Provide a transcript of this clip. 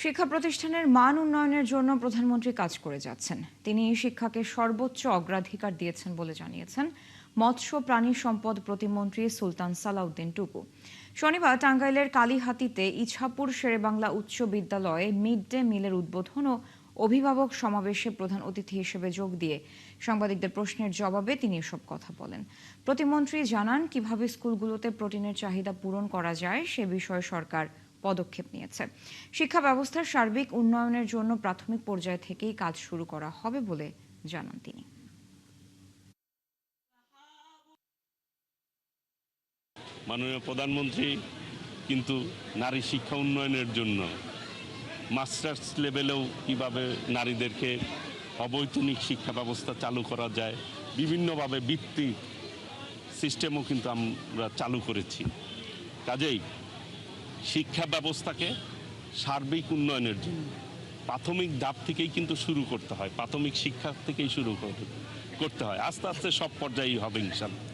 শিক্ষা প্রতিষ্ঠানের মান উন্নয়নের জন্য প্রধানমন্ত্রী কাজ করে যাচ্ছেন। তিনি শিক্ষাকে সর্বোচ্চ অগ্রাধিকার দিয়েছেন বলে জানিয়েছেন মৎস্য প্রাণী সম্পদ প্রতিমন্ত্রী সুলতান সালাউদ্দিন টুকু। শনিবার টাঙ্গাইলের কালীহাতীতে ইছাপুর শেরেবাংলা উচ্চ বিদ্যালয়ে মিড ডে মিলের উদ্বোধন ও অভিভাবক সমাবেশে প্রধান অতিথি হিসেবে যোগ দিয়ে সাংবাদিকদের প্রশ্নের জবাবে তিনি এসব কথা বলেন। প্রতিমন্ত্রী জানান, কিভাবে স্কুলগুলোতে প্রোটিনের চাহিদা পূরণ করা যায় সে বিষয়ে সরকার পদক্ষেপ নিয়েছে। শিক্ষা ব্যবস্থার সার্বিক উন্নয়নের জন্য প্রাথমিক পর্যায় থেকেই কাজ শুরু করা হবে বলে জানান তিনি। মাননীয় প্রধানমন্ত্রী কিন্তু নারী শিক্ষা উন্নয়নের জন্য মাস্টার্স লেভেলেও কিভাবে নারীদেরকে অবৈতনিক শিক্ষা ব্যবস্থা চালু করা যায়, বিভিন্নভাবে বৃত্তি সিস্টেমও কিন্তু আমরা চালু করেছি। কাজেই শিক্ষা ব্যবস্থাকে সার্বিক উন্নয়নের জন্য প্রাথমিক ধাপ থেকেই কিন্তু শুরু করতে হয়, প্রাথমিক শিক্ষা থেকেই শুরু করতে হয়। আস্তে আস্তে সব পর্যায়েই হবে ইনশাআল্লাহ।